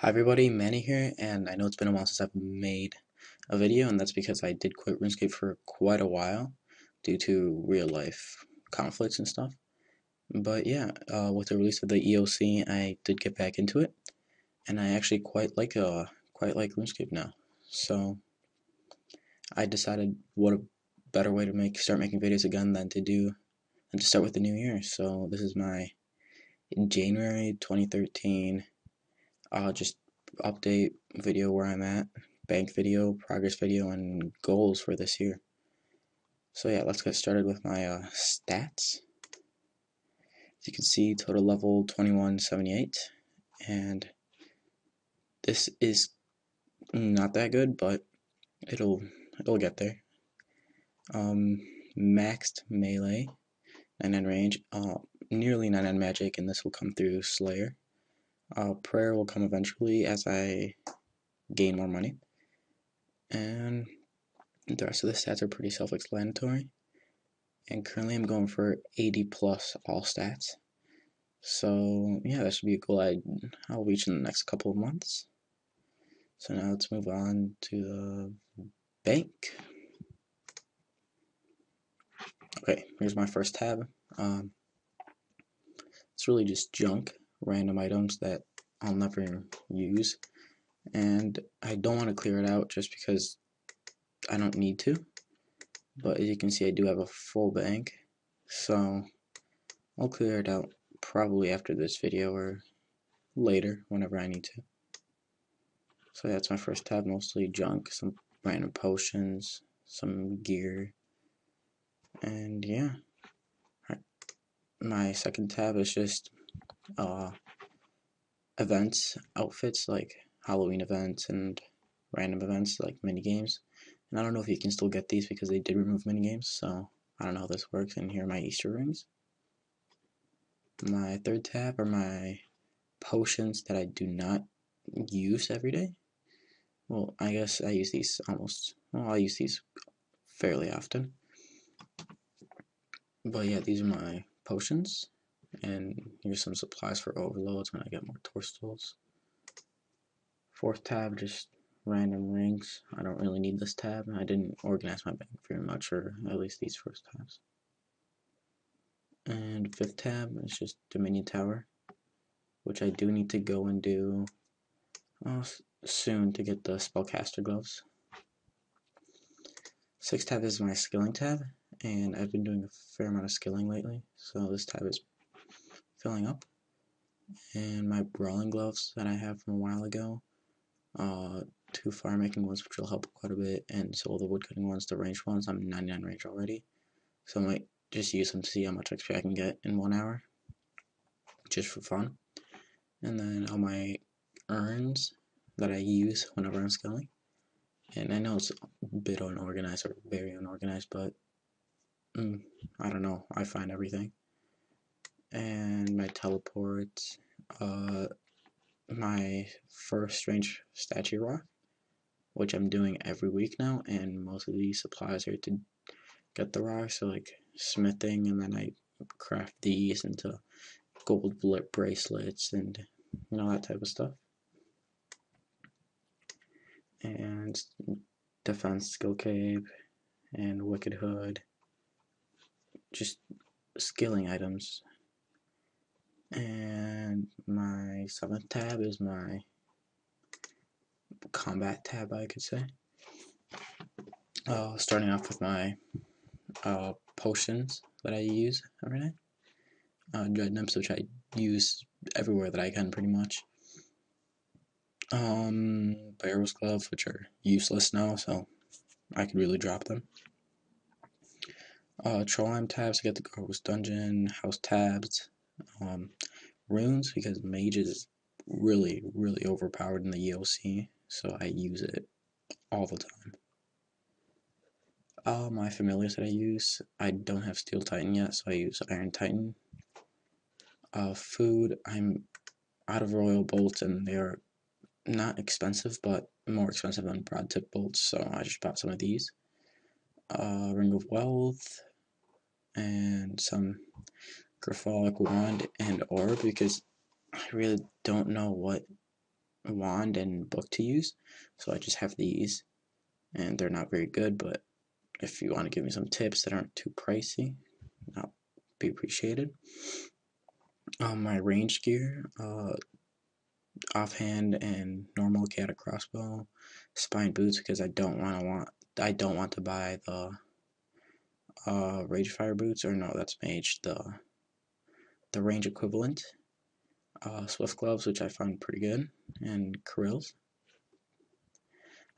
Hi everybody, Manny here, and I know it's been a while since I've made a video, and that's because I did quit RuneScape for quite a while due to real life conflicts and stuff. But yeah, with the release of the EOC, I did get back into it, and I actually quite like RuneScape now. So I decided what a better way to start making videos again than to start with the new year. So this is my January 2013 just update video where I'm at, bank video, progress video, and goals for this year. So yeah, let's get started with my stats. As you can see, total level 2178, and this is not that good, but it'll get there. Maxed melee, 99 range, nearly 99 magic, and this will come through Slayer. Prayer will come eventually as I gain more money. And the rest of the stats are pretty self-explanatory. And currently I'm going for 80 plus all stats. So yeah, that should be a goal I'll reach in the next couple of months. So now let's move on to the bank. Okay, here's my first tab. It's really just junk, random items that I'll never use. And I don't want to clear it out just because I don't need to. But as you can see, I do have a full bank. So I'll clear it out probably after this video or later whenever I need to. So that's my first tab, mostly junk, some random potions, some gear, and yeah. My second tab is just events, outfits like Halloween events and random events like mini games. And I don't know if you can still get these because they did remove mini games, so I don't know how this works. And here are my Easter rings. My third tab are my potions that I do not use every day. Well, I guess I use these I use these fairly often. But yeah, these are my potions. And here's some supplies for overloads when I get more tourstools. Fourth tab, just random rings. I don't really need this tab. I didn't organize my bank very much, or at least these first tabs. And fifth tab is just Dominion Tower, which I do need to go and do soon to get the Spellcaster gloves. Sixth tab is my skilling tab, and I've been doing a fair amount of skilling lately, so this tab is filling up. And my brawling gloves that I have from a while ago, two fire making ones which will help quite a bit, and so the woodcutting ones, the ranged ones, I'm 99 range already, so I might just use them to see how much XP I can get in 1 hour, just for fun. And then all my urns that I use whenever I'm skilling, and I know it's a bit unorganized or very unorganized, but I don't know, I find everything. And my teleports, my first range statue rock, which I'm doing every week now, and most of these supplies are to get the rock, so like smithing, and then I craft these into gold bracelets and that type of stuff. And defense skill cape and wicked hood, just skilling items. And my seventh tab is my combat tab, I could say. Starting off with my potions that I use every day. Dread Nymphs, which I use everywhere that I can, pretty much. Barrel's gloves, which are useless now, so I could really drop them. Trollheim tabs to get the Ghost Dungeon, house tabs, runes, because mage is really, really overpowered in the EOC, so I use it all the time. My familiars that I use, I don't have Steel Titan yet, so I use Iron Titan. Food, I'm out of Royal Bolts, and they are not expensive, but more expensive than Broad Tip Bolts, so I just bought some of these. Ring of Wealth, and some Grapholic Wand and Orb, because I really don't know what wand and book to use, so I just have these, and they're not very good, but if you want to give me some tips that aren't too pricey, that'll be appreciated. My range gear, offhand and normal cat crossbow, spine boots because I don't want to buy the rage fire boots, or no, that's mage, the range equivalent. Swift gloves, which I found pretty good, and Krills.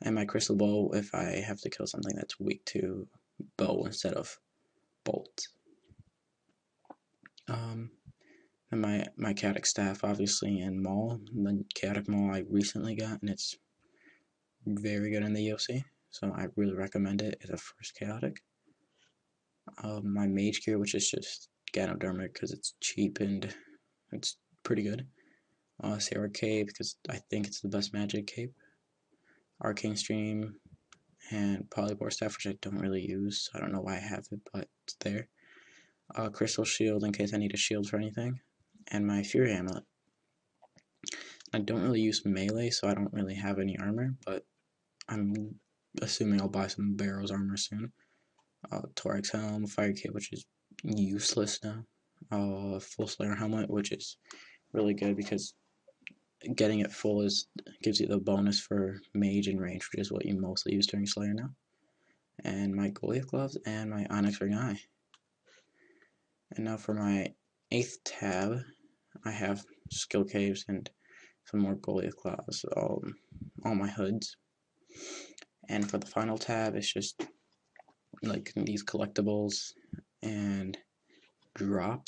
And my crystal bow if I have to kill something that's weak to bow instead of bolts. And my chaotic staff, obviously, and maul. The chaotic maul I recently got, and it's very good in the EOC, so I really recommend it as a first chaotic. My mage gear, which is just Ganodermic because it's cheap and it's pretty good. Sarah Cape because I think it's the best magic cape. Arcane Stream and Polybore Staff, which I don't really use, so I don't know why I have it, but it's there. Crystal Shield in case I need a shield for anything, and my Fury Amulet. I don't really use melee, so I don't really have any armor, but I'm assuming I'll buy some Barrows armor soon. Thorax Helm, Fire Kit, which is useless now. Full Slayer Helmet, which is really good because getting it full gives you the bonus for mage and range, which is what you mostly use during Slayer now. And my Goliath gloves and my Onyx Ring Eye. And now for my 8th tab, I have skill caves and some more Goliath gloves, all my hoods. And for the final tab, it's just like these collectibles and drop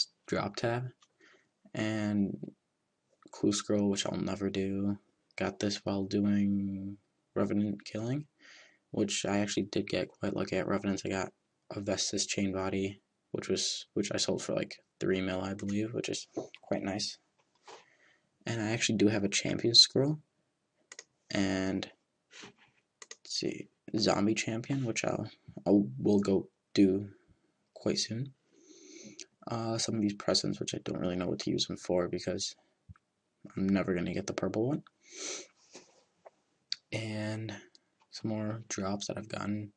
tab, and clue scroll, which I'll never do. Got this while doing Revenant killing, which I actually did get quite lucky at Revenants. I got a Vestus chain body, which I sold for like 3 mil, I believe, which is quite nice. And I actually do have a champion scroll, and let's see, zombie champion, which will go do quite soon. Some of these presents, which I don't really know what to use them for because I'm never gonna get the purple one. And some more drops that I've gotten.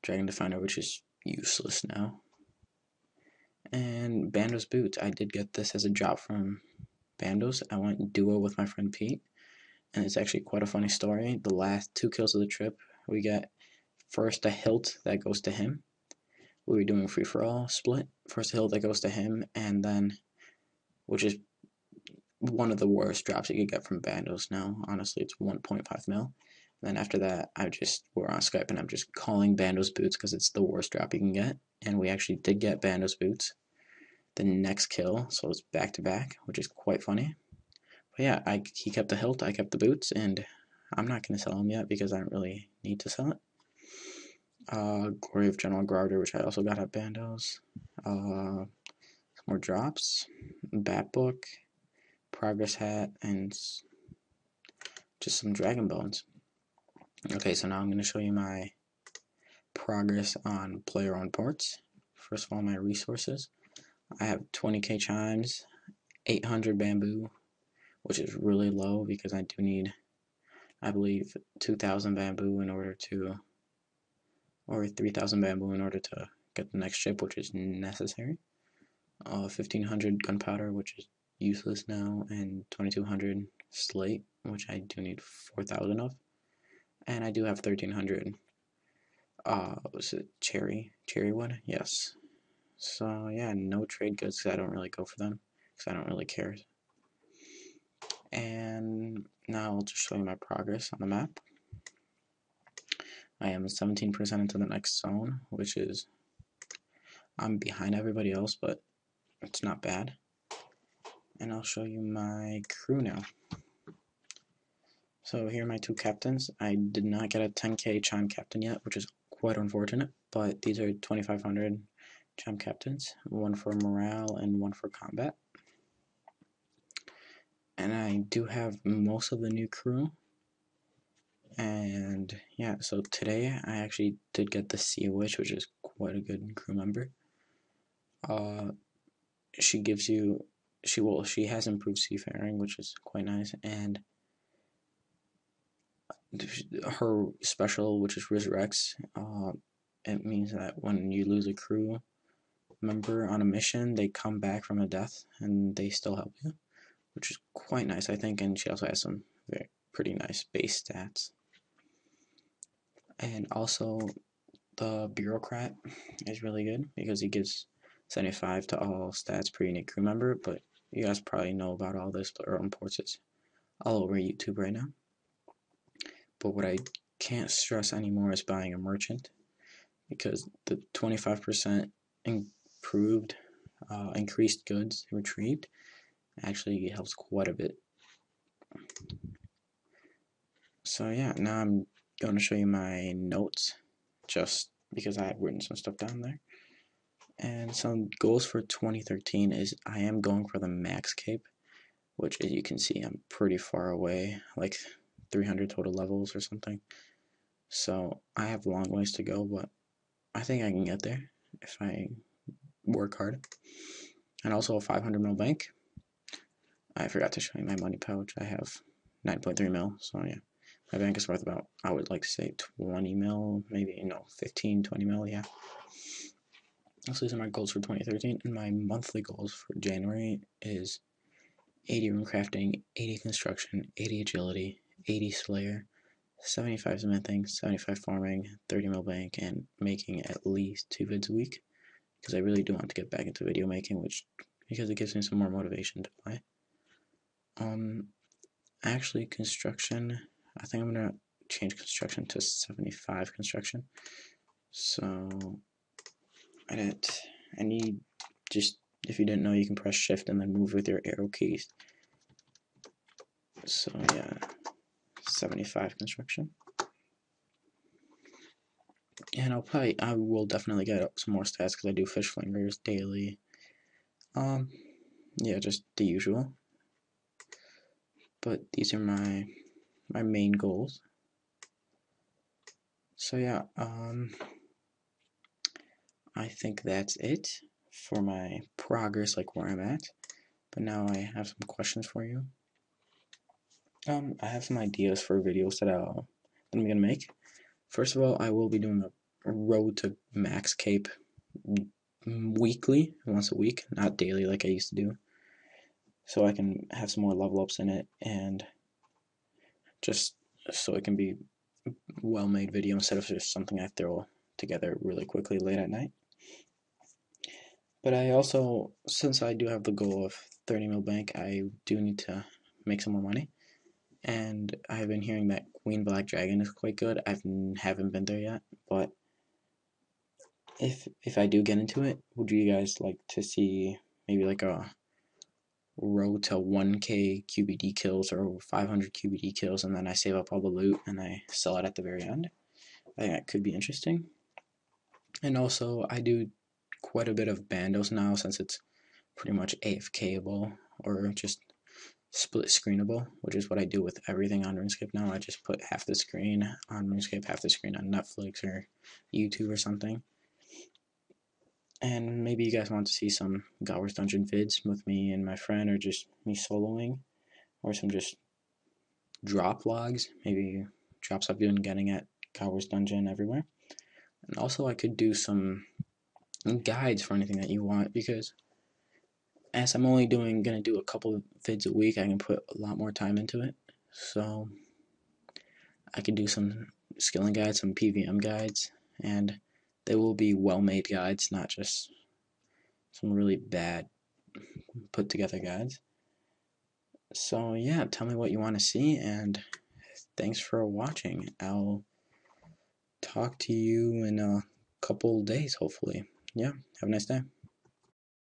Dragon Definer, which is useless now. And Bandos boots. I did get this as a drop from Bandos. I went duo with my friend Pete, and it's actually quite a funny story. The last 2 kills of the trip, we get first a hilt that goes to him. We were doing free for all split. First hilt that goes to him, and then, which is one of the worst drops you could get from Bandos now. Honestly, it's 1.5 mil. And then after that, we're on Skype and I'm just calling Bandos boots because it's the worst drop you can get. And we actually did get Bandos boots the next kill, so it's back to back, which is quite funny. But yeah, he kept the hilt, I kept the boots, and I'm not going to sell them yet because I don't really need to sell it. Glory of General Garter, which I also got at Bandos. Some more drops. Bat Book, Progress Hat, and just some Dragon Bones. Okay, so now I'm going to show you my progress on player-owned ports. First of all, my resources. I have 20k chimes, 800 bamboo, which is really low because I do need, I believe, 2,000 bamboo in order to, or 3,000 bamboo in order to get the next ship, which is necessary. 1,500 gunpowder, which is useless now, and 2,200 slate, which I do need 4,000 of. And I do have 1,300, was it cherry wood? Yes. So yeah, no trade goods because I don't really go for them because I don't really care. And now I'll just show you my progress on the map. I am 17% into the next zone, which is, I'm behind everybody else, but it's not bad. And I'll show you my crew now. So here are my 2 captains. I did not get a 10k chime captain yet, which is quite unfortunate, but these are 2,500 chime captains, 1 for morale and 1 for combat. And I do have most of the new crew. And yeah, so today I actually did get the Sea Witch, which is quite a good crew member. She gives you, she has improved seafaring, which is quite nice, and her special, which is Resurrects, it means that when you lose a crew member on a mission, they come back from a death and they still help you, which is quite nice, I think. And she also has some pretty nice base stats. And also, the Bureaucrat is really good because he gives 75 to all stats per unique crew member, but you guys probably know about all this, but Earl imports it all over YouTube right now. But what I can't stress anymore is buying a merchant, because the 25% improved, increased goods retrieved actually helps quite a bit. So yeah, now I'm going to show you my notes, just because I have written some stuff down there. And some goals for 2013 is I am going for the max cape, which, as you can see, I'm pretty far away, like 300 total levels or something. So I have a long ways to go, but I think I can get there if I work hard. And also a 500 mil bank. I forgot to show you my money pouch. I have 9.3 mil, so yeah. My bank is worth about, I would like to say 20 mil, maybe, 15, 20 mil, yeah. So these are my goals for 2013, and my monthly goals for January is 80 rune crafting, 80 construction, 80 agility, 80 slayer, 75 smithing, 75 farming, 30 mil bank, and making at least 2 vids a week, because I really do want to get back into video making, because it gives me some more motivation to play. Actually, construction, I think I'm gonna change construction to 75 construction. So I need, just, if you didn't know, you can press shift and then move with your arrow keys. So yeah, 75 construction. And I will definitely get up some more stats because I do fish flingers daily. Yeah, just the usual. But these are my main goals. So yeah, I think that's it for my progress, like where I'm at. But now I have some questions for you. I have some ideas for videos that I'm gonna make. First of all, I will be doing a road to max cape weekly, once a week, not daily like I used to do, so I can have some more level ups in it, and just so it can be a well-made video instead of just something I throw together really quickly late at night. But I also, since I do have the goal of 30 mil bank, I do need to make some more money, and I've been hearing that Queen Black Dragon is quite good. I haven't been there yet, but if I do get into it, would you guys like to see maybe like a road to 1k QBD kills or 500 QBD kills, and then I save up all the loot and I sell it at the very end? I think that could be interesting. And also, I do quite a bit of bandos now, since it's pretty much AFKable or just split screenable, which is what I do with everything on RuneScape now. I just put half the screen on RuneScape, half the screen on Netflix or YouTube or something. And maybe you guys want to see some God Wars Dungeon vids with me and my friend, or just me soloing, or some just drop logs, maybe drops I've been getting at God Wars Dungeon everywhere. And also I could do some guides for anything that you want, because as I'm only gonna do a couple of vids a week, I can put a lot more time into it. So I could do some skilling guides, some PVM guides, and they will be well-made guides, not just some really bad put together guides. So yeah, tell me what you want to see, and thanks for watching. I'll talk to you in a couple days, hopefully. Yeah, have a nice day.